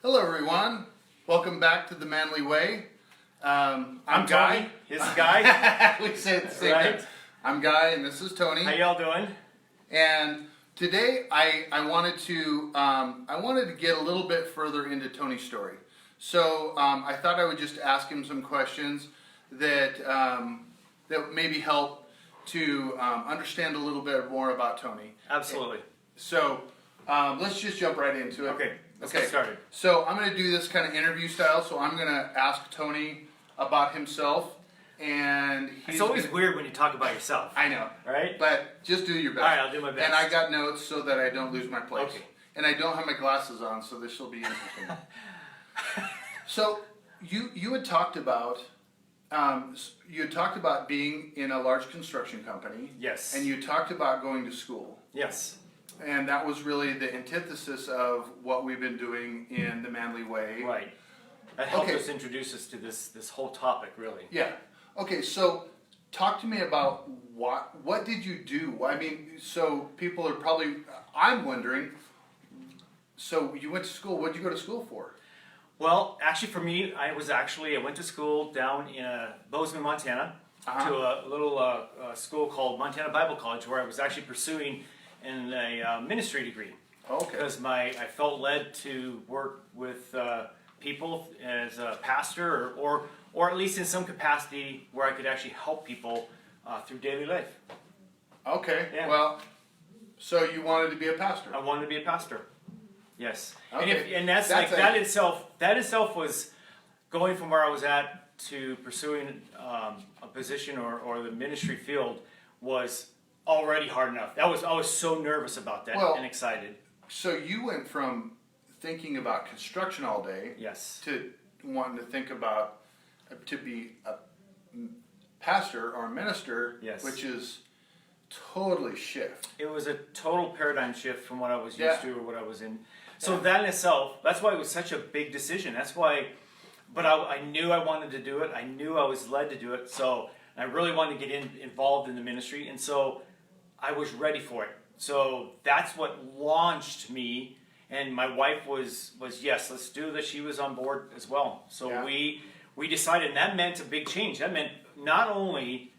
Hello, everyone. Welcome back to The Manly Way. I'm Guy. Tony. This is Guy. We say it the same Right. time. I'm Guy, and this is Tony. How y'all doing? And today, I wanted to get a little bit further into Tony's story. So I thought I would just ask him some questions that maybe help to understand a little bit more about Tony. Absolutely. So let's just jump right into it. Okay, let's get started. So I'm going to do this kind of interview style. So I'm going to ask Tony about himself, and It's always weird when you talk about yourself. I know, right? But just do your best. All right, I'll do my best. And I got notes so that I don't lose my place. Okay. And I don't have my glasses on, so this will be interesting. So you had talked about being in a large construction company. Yes. And you talked about going to school. Yes. And that was really the antithesis of what we've been doing in the Manly Way. Right. That helped Okay. us introduce us to this whole topic, really. Yeah. Okay, so talk to me about what did you do? I mean, so people are probably, I'm wondering, so you went to school, what did you go to school for? Well, actually, for me, I went to school down in Bozeman, Montana, to a little school called Montana Bible College, where I was actually pursuing a ministry degree. Okay. Because I felt led to work with people as a pastor, or at least in some capacity where I could actually help people through daily life. Okay. Yeah. Well, so you wanted to be a pastor. I wanted to be a pastor. Yes. Okay. And that itself was going from where I was at to pursuing a position or the ministry field was already hard enough. I was so nervous about that and excited. So you went from thinking about construction all day, Yes, to wanting to think about to be a pastor or a minister, Yes. which is totally shift. it was a total paradigm shift from what I was Yeah. used to or what I was in. So that in itself, that's why it was such a big decision. That's why, but I knew I wanted to do it. I knew I was led to do it. So I really wanted to get involved in the ministry, and so I was ready for it. So that's what launched me. And my wife was yes, let's do this. She was on board as well. So Yeah. we decided, and that meant a big change. That meant not only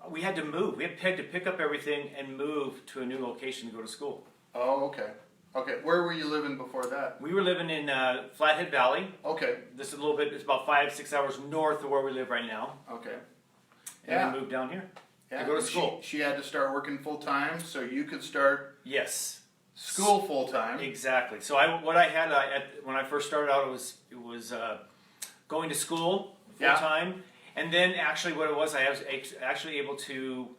we had to move, we had to pick up everything and move to a new location to go to school. Oh, okay. Okay. Where were you living before that? We were living in Flathead Valley. Okay. This is a little bit, it's about 5-6 hours north of where we live right now. Okay. And Yeah. we moved down here Yeah. to go to school. She had to start working full time, so you could start Yes. school full time. Exactly. So when I first started out, it was going to school full Yeah. time, and then actually what it was, I was actually able to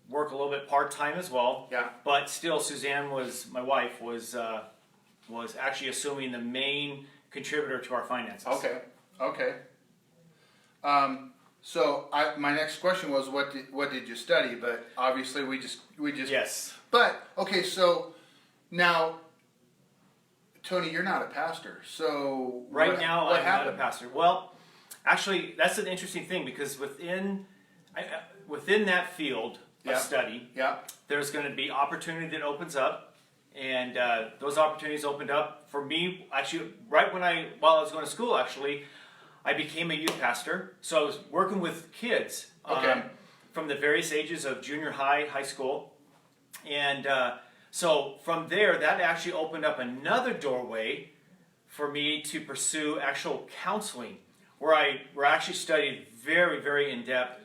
work a little bit part time as well. Yeah. But still, Suzanne my wife was actually assuming the main contributor to our finances. Okay. Okay. So my next question was, what did you study? But obviously we just. Yes. But okay, so now, Tony, you're not a pastor, so Right now, what I'm happened? not a pastor. Well, actually, that's an interesting thing because within that field Yeah. of study, Yeah. there's going to be opportunity that opens up, and those opportunities opened up for me. Actually, right while I was going to school, actually, I became a youth pastor. So I was working with kids Okay. from the various ages of junior high, high school, and so from there, that actually opened up another doorway for me to pursue actual counseling, where I actually studied very, very in depth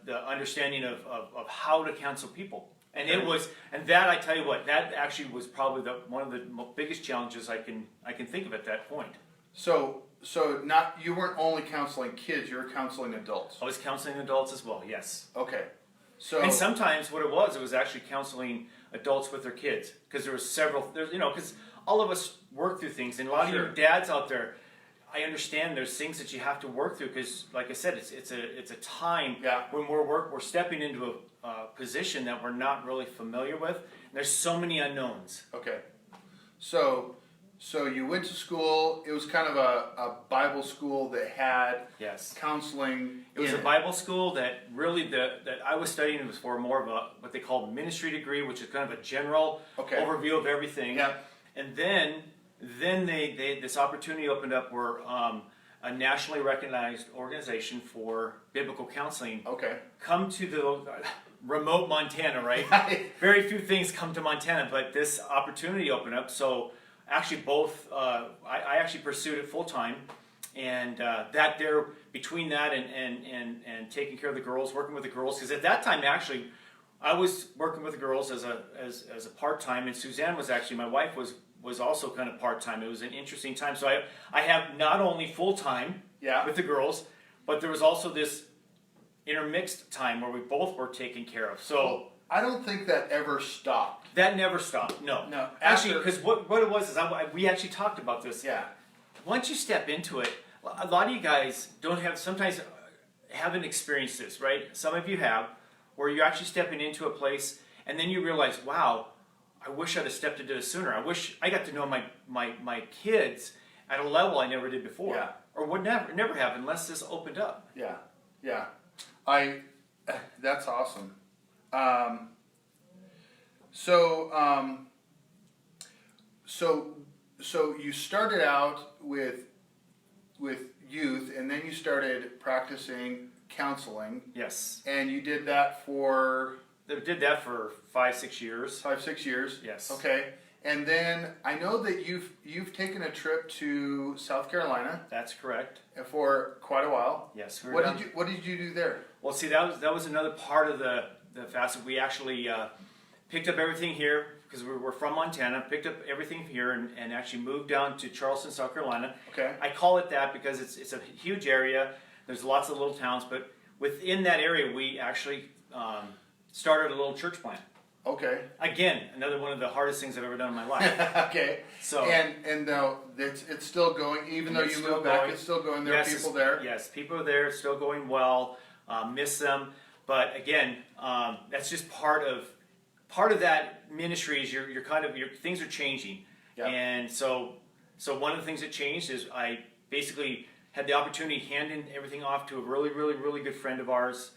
the understanding of how to counsel people. And I tell you what, that actually was probably one of the biggest challenges I can think of at that point. So you weren't only counseling kids; you were counseling adults. I was counseling adults as well, yes. Okay. So And sometimes what it was actually counseling adults with their kids, because because all of us work through things, and a lot of Sure. you dads out there, I understand there's things that you have to work through, because like I said, it's a time Yeah. when we're stepping into a position that we're not really familiar with. And there's so many unknowns. Okay. So you went to school. It was kind of a Bible school that had Yes. counseling. It was in a Bible school that really that I was studying. It was for more of what they call ministry degree, which is kind of a general Okay. overview of everything. Yeah. And then then this opportunity opened up where a nationally recognized organization for biblical counseling Okay. come to the remote Montana, right? Very few things come to Montana, but this opportunity opened up. So actually both, I actually pursued it full time. And that there, between that and taking care of the girls, working with the girls, because at that time actually, I was working with the girls as a part time, and Suzanne was actually, my wife was also kind of part time. It was an interesting time. So I have not only full time Yeah. with the girls, but there was also this intermixed time where we both were taken care of. So I don't think that ever stopped. that never stopped. No, No, actually, after- because what it was is we actually talked about this. Yeah. Once you step into it, a lot of you guys don't have, sometimes haven't experienced this, right? Some of you have, where you're actually stepping into a place and then you realize, wow, I wish I'd have stepped into this sooner. I wish I got to know my kids at a level I never did before. Yeah. Or would never have unless this opened up. Yeah. Yeah. That's awesome. So you started out with youth, and then you started practicing counseling, Yes. and you did that for They did that for 5-6 years. 5-6 years. Yes. Okay. And then I know that you've taken a trip to South Carolina That's correct. for quite a while. Yes. we were What down- did you do there? Well, see, that was another part of the facet. We actually picked up everything here because we're from Montana. Picked up everything here and actually moved down to Charleston, South Carolina. Okay. I call it that because it's a huge area. There's lots of little towns, but within that area, we actually started a little church plant. Okay. Again, another one of the hardest things I've ever done in my life. Okay. So And now it's still going, even though It's you still moved back, going. it's still going. There are people there. Yes, people are there. It's still going well. Miss them, but again, that's just part of that ministry. Is your things are changing, Yeah. and so one of the things that changed is I basically had the opportunity handing everything off to a really good friend of ours,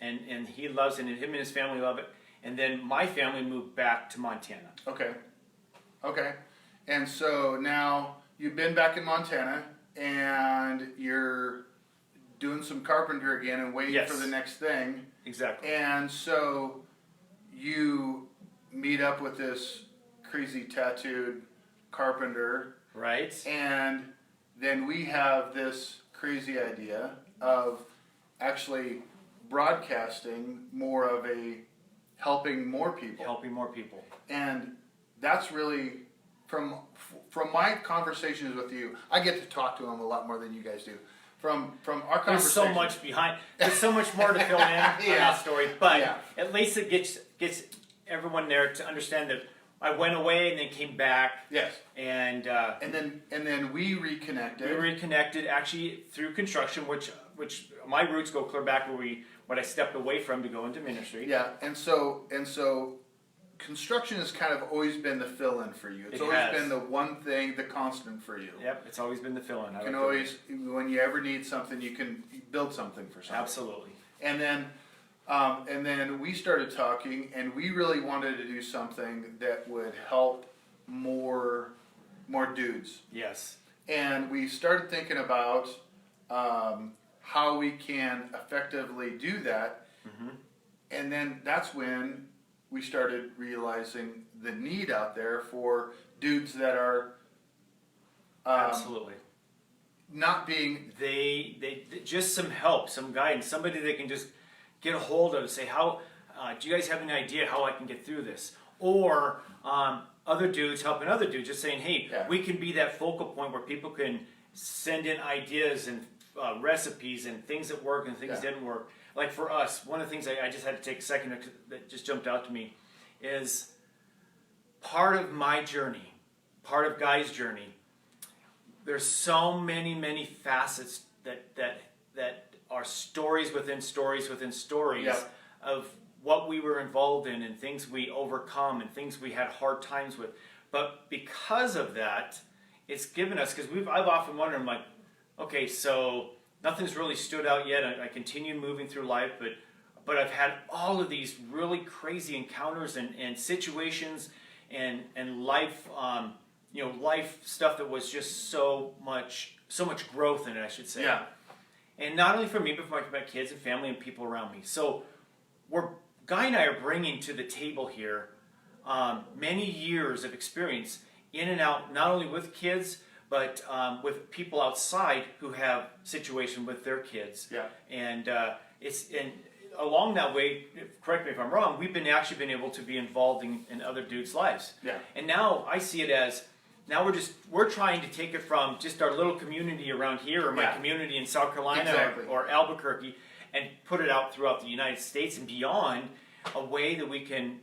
and he loves it, and him and his family love it. And then my family moved back to Montana. Okay. Okay. And so now you've been back in Montana, and you're doing some carpenter again and waiting Yes. for the next thing. Exactly. And so you meet up with this crazy tattooed carpenter, Right. and then we have this crazy idea of actually broadcasting more of a helping more people. Helping more people. And that's really from my conversations with you. I get to talk to them a lot more than you guys do. From our There's conversation, so much behind. There's so much more to fill in on Yeah. that story, but Yeah. at least it gets everyone there to understand that I went away and then came back, Yes, and and then we we reconnected. reconnected actually through construction, which my roots go clear back what I stepped away from to go into ministry. Yeah, and so construction has kind of always been the fill-in for you. It's It always has. been the one thing, the constant for you. Yep, it's always been the fill-in. You can always, when you ever need something, you can build something for something. Absolutely. And then we started talking, and we really wanted to do something that would help more dudes. Yes. And we started thinking about how we can effectively do that. Mm-hmm. And then that's when we started realizing the need out there for dudes that are Absolutely. not being. They just some help, some guidance, somebody they can just get a hold of and say, how do you guys have an idea how I can get through this? Or other dudes helping other dudes, just saying, hey, Yeah. we can be that focal point where people can send in ideas and recipes and things that work and things Yeah. didn't work. Like for us, one of the things I just had to take a second that just jumped out to me is part of my journey, part of Guy's journey. There's so many facets that are stories within stories within stories Yeah. of what we were involved in and things we overcome and things we had hard times with. But because of that, it's given us, because I've often wondered, I'm like, okay, so nothing's really stood out yet. I continue moving through life, but I've had all of these really crazy encounters and situations and life life stuff that was just so much growth in it, I should say. Yeah. And not only for me, but for my kids and family and people around me. So Guy and I are bringing to the table here many years of experience in and out, not only with kids, but with people outside who have situation with their kids. Yeah. And along that way, correct me if I'm wrong, we've actually been able to be involved in other dudes' lives. Yeah. And now I see it as, now we're trying to take it from just our little community around here, or my Yeah. community in South Carolina, Exactly. or Albuquerque, and put it out throughout the United States and beyond, a way that we can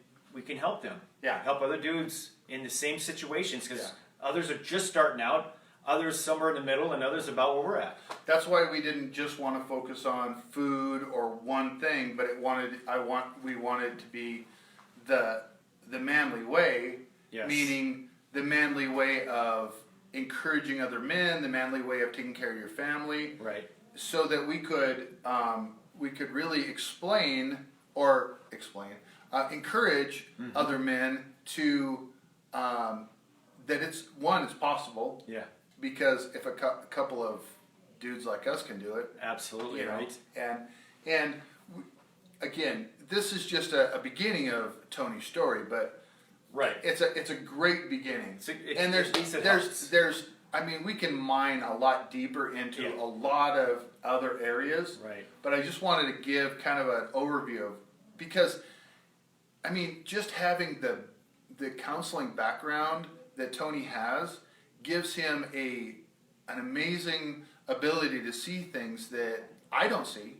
help them. Yeah. Help other dudes in the same situations, because Yeah. others are just starting out, others somewhere in the middle, and others about where we're at. That's why we didn't just want to focus on food or one thing, but we wanted to be the manly way, Yes. meaning the manly way of encouraging other men, the manly way of taking care of your family, Right. so that we could really encourage other men to that it's possible. Yeah. Because if a couple of dudes like us can do it, Absolutely. you know, Right. again, this is just a beginning of Tony's story, but Right. it's a great beginning. And at least it helps. there's I mean, we can mine a lot deeper into Yeah. a lot of other areas, Right. but I just wanted to give kind of an overview because, I mean, just having the counseling background that Tony has gives him an amazing ability to see things that I don't see,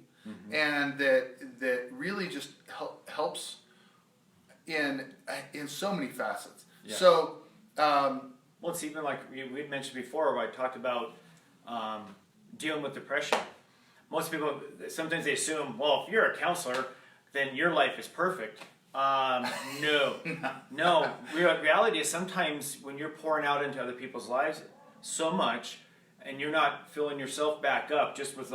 and that really just helps in so many facets. Yeah. So. Well, it's even like we had mentioned before, where I talked about dealing with depression. Most people, sometimes they assume, well, if you're a counselor, then your life is perfect. No. No. Reality is sometimes when you're pouring out into other people's lives so much, and you're not filling yourself back up just with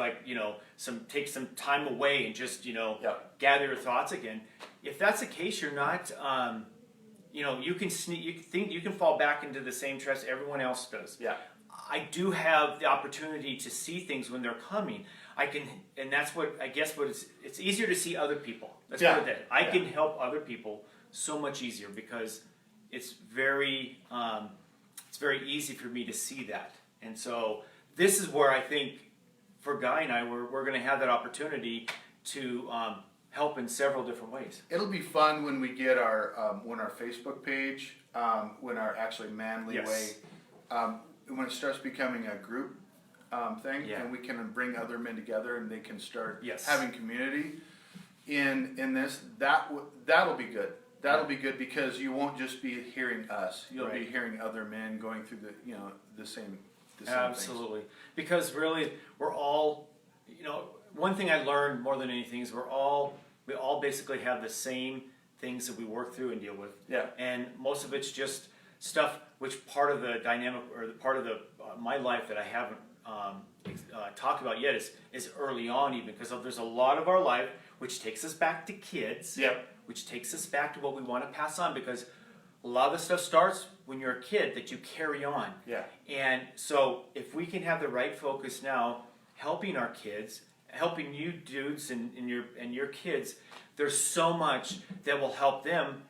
take some time away and just, Yep. gather your thoughts again. If that's the case, you're not... you can fall back into the same trust everyone else does. Yeah. I do have the opportunity to see things when they're coming. And that's what I guess. It's easier to see other people. Let's put it that. I can help other people so much easier because it's very easy for me to see that. And so this is where I think for Guy and I, we're going to have that opportunity to help in several different ways. It'll be fun when we get our Facebook page, when our actually manly Yes. way, when it starts becoming a group thing, Yeah. and we can bring other men together and they can start Yes. having community in this. That'll be good. That'll be good because you won't just be hearing us. You'll be Right. hearing other men going through the same Absolutely. Because really, we're all, one thing I learned more than anything is we all basically have the same things that we work through and deal with. Yeah. And most of it's just stuff which part of the dynamic or the part of my life that I haven't talked about yet is early on even because there's a lot of our life which takes us back to kids. Yep. Which takes us back to what we want to pass on because a lot of the stuff starts when you're a kid that you carry on. Yeah. And so if we can have the right focus now, helping our kids, helping you dudes and your kids, there's so much that will help them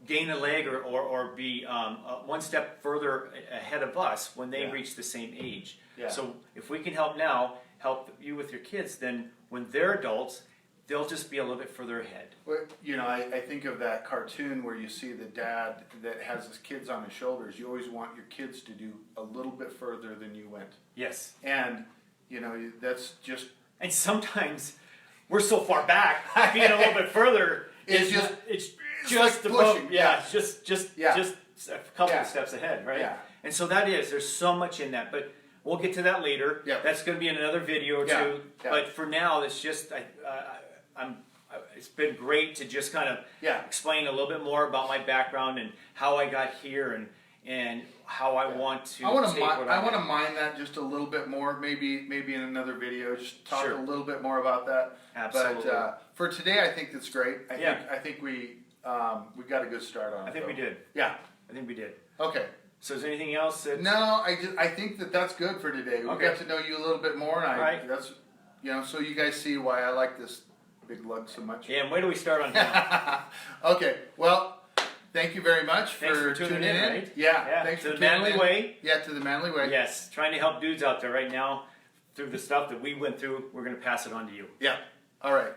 gain a leg or be one step further ahead of us when they Yeah. reach the same age. Yeah. So if we can help now, help you with your kids, then when they're adults, they'll just be a little bit further ahead. Well, I think of that cartoon where you see the dad that has his kids on his shoulders. You always want your kids to do a little bit further than you went. Yes. And, that's just... And sometimes we're so far back, being a little bit further, It's it's like just above, pushing. yeah, it's just Yeah. a couple Yeah. of steps ahead, right? Yeah. And so there's so much in that, but we'll get to that later. Yeah. That's going to be in another video or Yeah. two. Yeah. But for now, it's just it's been great to just kind of Yeah. explain a little bit more about my background and how I got here and how I want to. I want take to what I want to have. mine that just a little bit more, maybe in another video. Just talk Sure. a little bit more about that. Absolutely. But for today, I think that's great. Yeah. I think we got a good start on it. I think we though. did. Yeah. I think we did. Okay. So is there anything else that? No, I think that's good for today. We Okay. got to know you a little bit more, and Right. that's so you guys see why I like this big lug so much. Yeah, and where do we start on him? Okay, well, thank you very much Thanks for tuning in, right? Yeah, thanks to for the tuning Manly in. Way. Yeah, to the Manly Way. Yes, trying to help dudes out there right now through the stuff that we went through. We're going to pass it on to you. Yeah. All right.